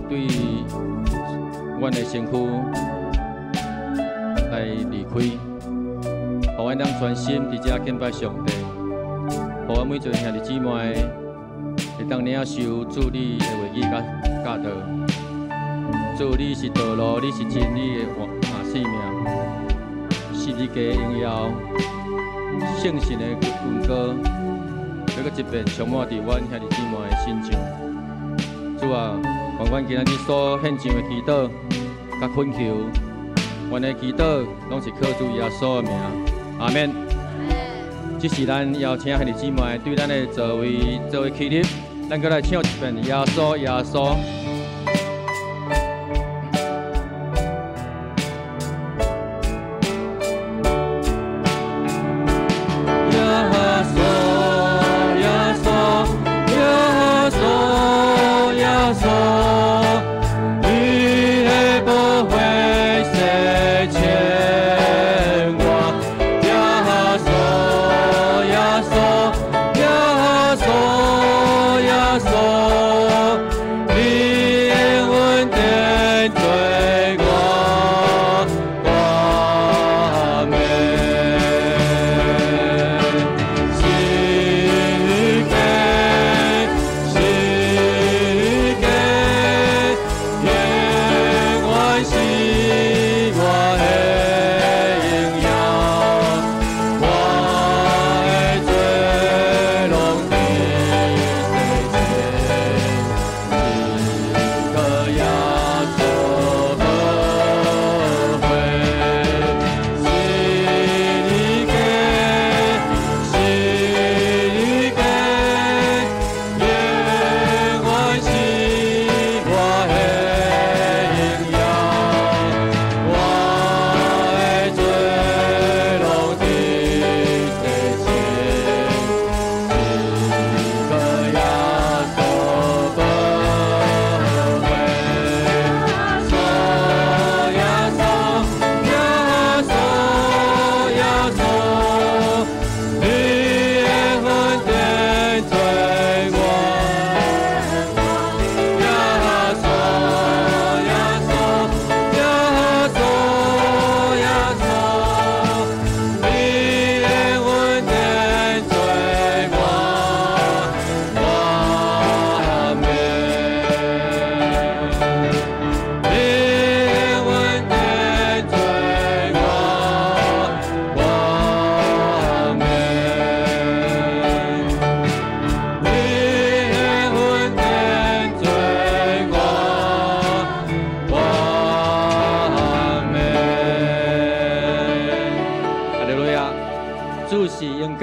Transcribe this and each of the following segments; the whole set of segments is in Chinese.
对阮的身躯来离开，互阮当全心伫遮敬拜上帝，互阮每一个兄弟姊妹会当领受主你的话语甲教导。主你是道路，你是真理的生命，是你家荣耀圣神的恩膏，要搁一遍充满伫阮兄弟姊妹的心上。主啊，愿阮今仔日所献上的祈祷甲恳求，阮的祈祷拢是靠主耶稣的名，阿免。这是咱邀请兄弟姊妹对咱的座位做为起立，咱搁来唱一遍耶稣耶稣。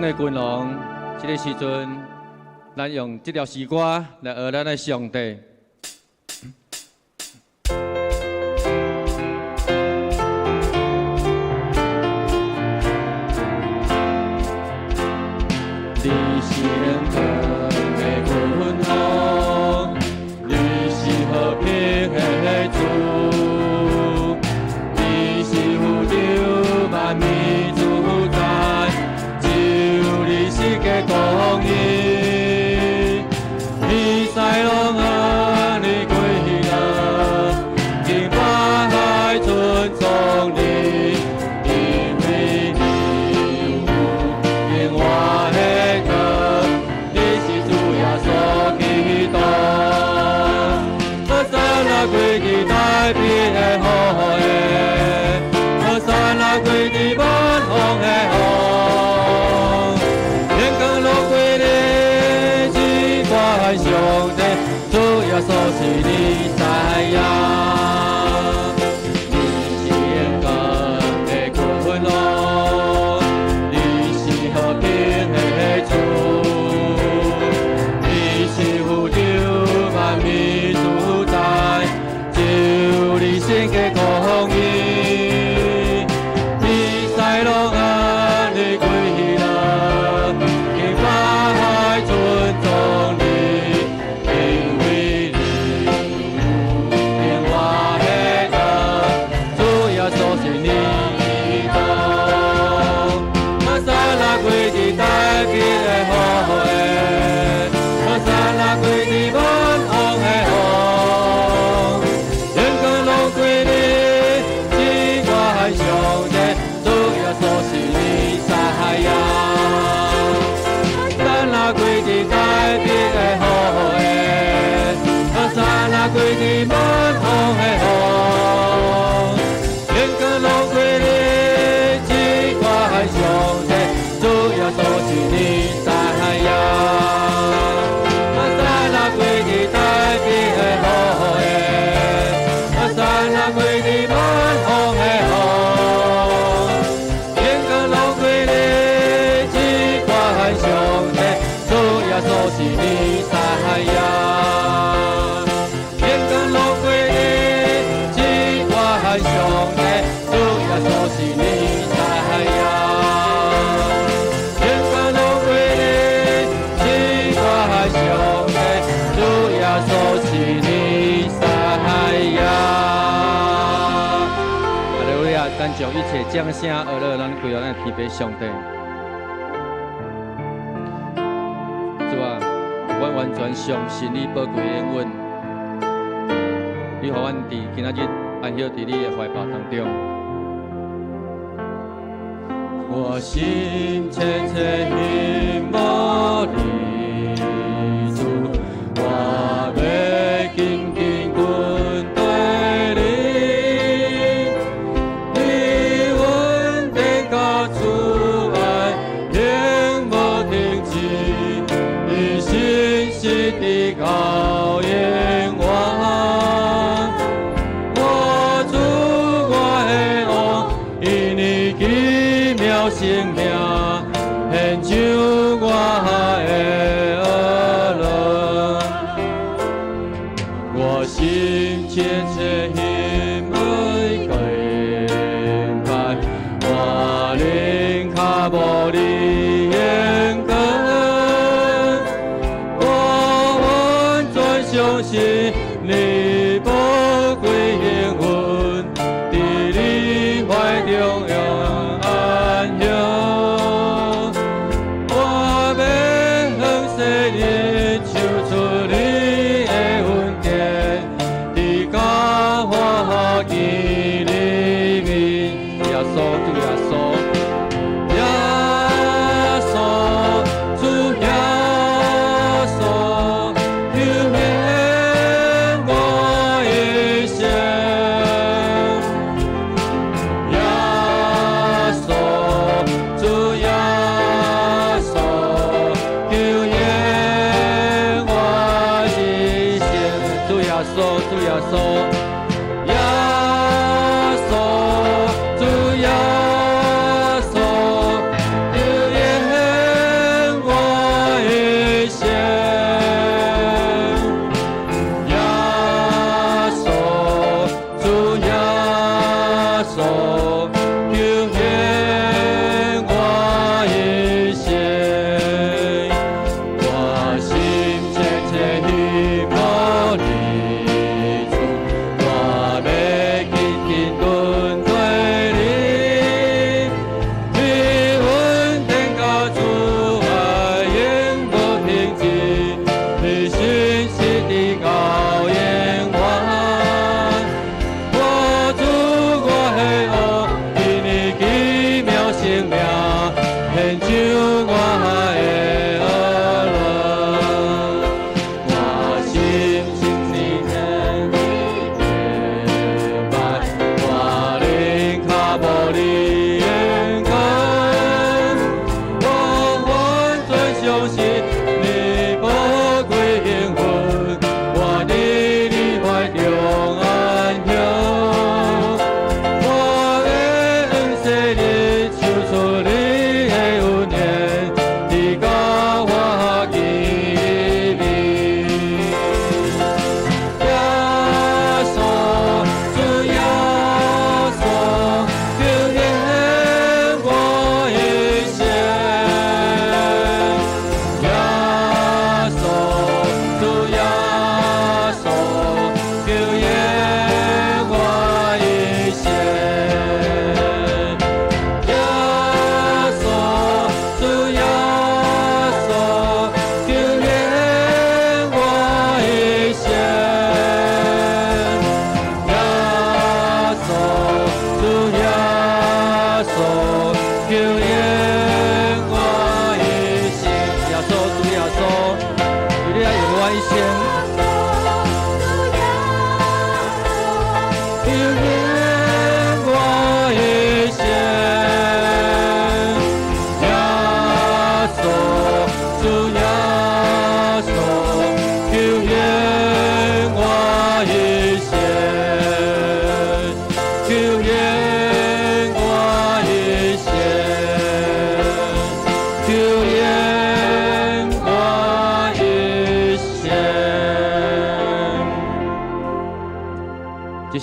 的君王，这个时阵，咱用这条诗歌来学咱的上帝。你是永恒的君王，你是和平的主，你是宇宙万民主宰。世界公义，你在龙岸你归了，敬拜海尊重你，因为你有永远的歌，你是主耶稣基督，我山那归你代表的好的，我山那归你万红的好。上帝，主耶稣是你知影，你是永恒的君王，你是和平的主，你是宇宙万民主宰，就你圣洁公义，你在龙岸你归了，敬拜尊重你。过去满风的雨，天光落过你一挂海上帝，主耶稣是你知影。啊，山啊过去太平的雨的，啊，山啊过去满风的雨，天光落过你一挂海上帝，主耶稣是你知影。上帝，主耶稣是你知影。天光落过你，一挂海上帝，主耶稣是你知影。哈利路亚！咱将一切掌声、阿乐，咱归到咱天父上帝。主啊，阮完全相信你宝贵的恩恩，你予阮伫今仔日。安歇伫你的怀抱当中，我心切切希望你主，我要紧紧跟对你，你稳定甲主爱永无停止，你信实的高言我。生命献上我的乐，我心切切希望改变，我灵卡无你眼光，我完全相信你宝贵幸运，伫你怀中永。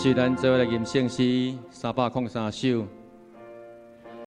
继续咱做来吟圣诗303首。